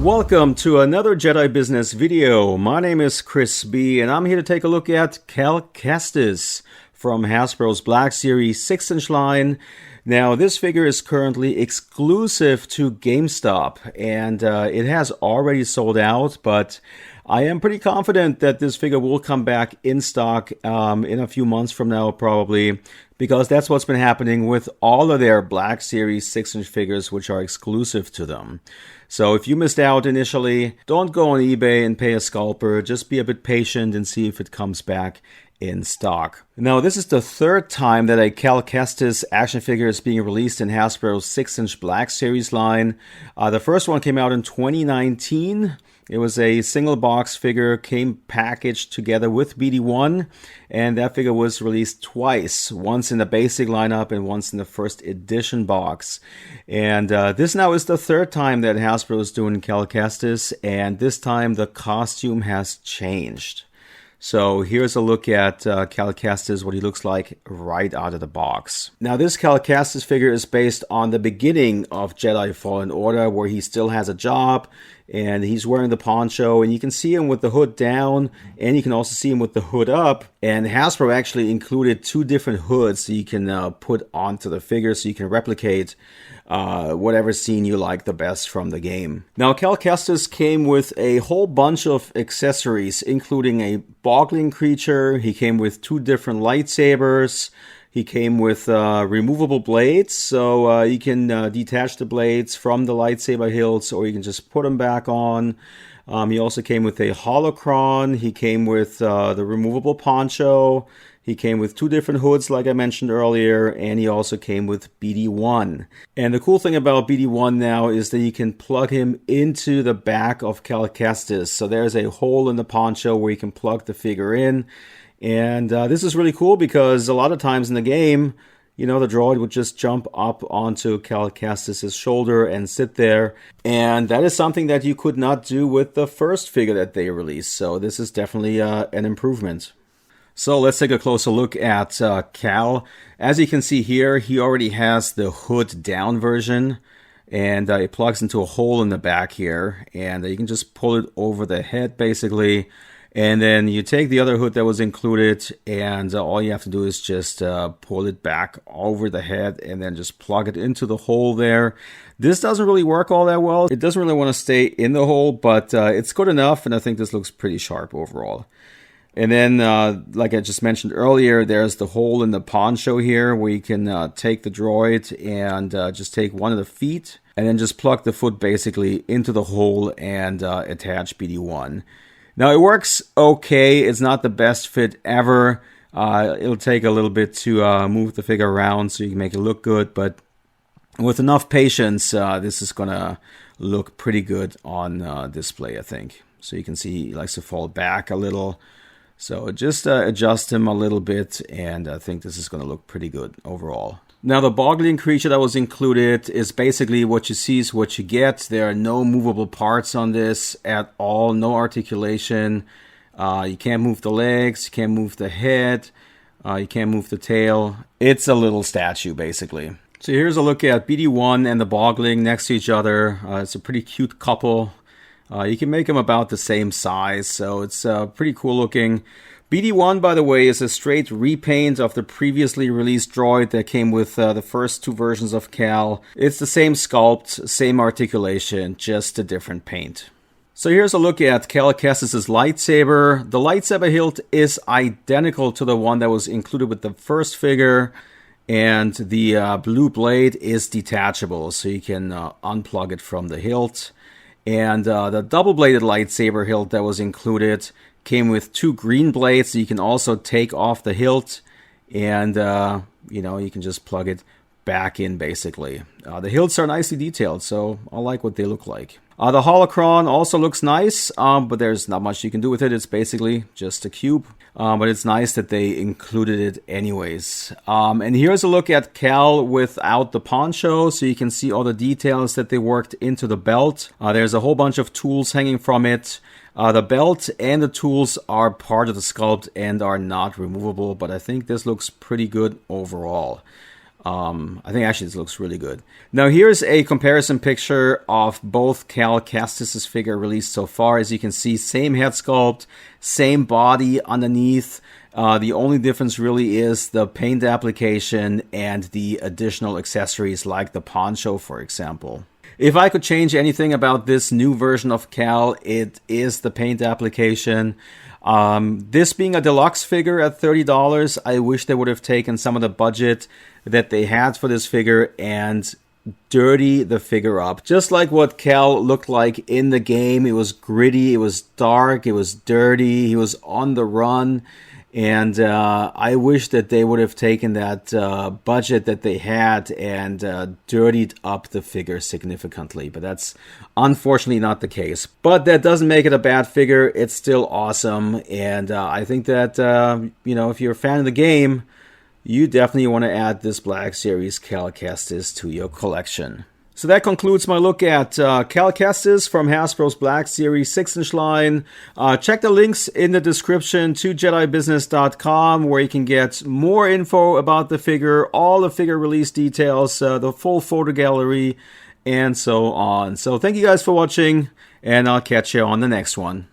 Welcome to another Jedi Business video. My name is Chris B, and I'm here to take a look at Cal Kestis from Hasbro's Black Series 6-inch line. Now, this figure is currently exclusive to GameStop, and it has already sold out, but I am pretty confident that this figure will come back in stock in a few months from now, probably, because that's what's been happening with all of their Black Series 6-inch figures, which are exclusive to them. So if you missed out initially, don't go on eBay and pay a scalper. Just be a bit patient and see if it comes back in stock. Now, this is the third time that a Cal Kestis action figure is being released in Hasbro's 6-inch Black Series line. The first one came out in 2019. It was a single box figure, came packaged together with BD1, and that figure was released twice, once in the basic lineup and once in the first edition box. And this now is the third time that Hasbro is doing Cal Kestis, and this time the costume has changed. So here's a look at Cal Kestis, what he looks like right out of the box. Now, this Cal Kestis figure is based on the beginning of Jedi Fallen Order, where he still has a job and he's wearing the poncho, and you can see him with the hood down, and you can also see him with the hood up. And Hasbro actually included two different hoods that you can put onto the figure so you can replicate whatever scene you like the best from the game. Now, Cal Kestis came with a whole bunch of accessories, including a boggling creature. He came with two different lightsabers. He came with removable blades, so you can detach the blades from the lightsaber hilts, or you can just put them back on. He also came with a holocron. He came with the removable poncho. He came with two different hoods, like I mentioned earlier, and he also came with BD1. And the cool thing about BD1 now is that you can plug him into the back of Cal Kestis. So there's a hole in the poncho where you can plug the figure in. And this is really cool because a lot of times in the game, you know, the droid would just jump up onto Cal Kestis' shoulder and sit there. And that is something that you could not do with the first figure that they released. So this is definitely an improvement. So let's take a closer look at Cal. As you can see here, he already has the hood down version. And it plugs into a hole in the back here. And you can just pull it over the head, basically. And then you take the other hood that was included, and all you have to do is just pull it back over the head and then just plug it into the hole there. This doesn't really work all that well. It doesn't really want to stay in the hole, but it's good enough, and I think this looks pretty sharp overall. And then, like I just mentioned earlier, there's the hole in the poncho here where you can take the droid and just take one of the feet and then just plug the foot basically into the hole and attach BD1. Now, it works okay. It's not the best fit ever. It'll take a little bit to move the figure around so you can make it look good. But with enough patience, this is going to look pretty good on display, I think. So you can see he likes to fall back a little. So just adjust him a little bit, and I think this is going to look pretty good overall. Now, the boggling creature that was included is basically what you see is what you get. There are no movable parts on this at all, no articulation. You can't move the legs, you can't move the head, you can't move the tail. It's a little statue, basically. So here's a look at BD1 and the boggling next to each other. It's a pretty cute couple. You can make them about the same size, so it's pretty cool looking. BD1, by the way, is a straight repaint of the previously released droid that came with the first two versions of Cal. It's the same sculpt, same articulation, just a different paint. So here's a look at Cal Kestis' lightsaber. The lightsaber hilt is identical to the one that was included with the first figure, and the blue blade is detachable, so you can unplug it from the hilt. And the double-bladed lightsaber hilt that was included came with two green blades, so you can also take off the hilt, and you know, you can just plug it back in, basically. The hilts are nicely detailed, so I like what they look like. The holocron also looks nice, but there's not much you can do with it. It's basically just a cube. But it's nice that they included it anyways. And here's a look at Cal without the poncho, so you can see all the details that they worked into the belt. There's a whole bunch of tools hanging from it. The belt and the tools are part of the sculpt and are not removable, but I think this looks pretty good overall. I think actually this looks really good. Now here's a comparison picture of both Cal Kestis' figure released so far. As you can see, same head sculpt, same body underneath. The only difference really is the paint application and the additional accessories like the poncho, for example. If I could change anything about this new version of Cal, it is the paint application. This being a deluxe figure at $30, I wish they would have taken some of the budget that they had for this figure and dirty the figure up. Just like what Cal looked like in the game. It was gritty, it was dark, it was dirty, he was on the run. And I wish that they would have taken that budget that they had and dirtied up the figure significantly. But that's unfortunately not the case. But that doesn't make it a bad figure. It's still awesome. And I think that, if you're a fan of the game, you definitely want to add this Black Series Cal Kestis to your collection. So that concludes my look at Cal Kestis from Hasbro's Black Series 6-inch line. Check the links in the description to JediBusiness.com where you can get more info about the figure, all the figure release details, the full photo gallery, and so on. So thank you guys for watching, and I'll catch you on the next one.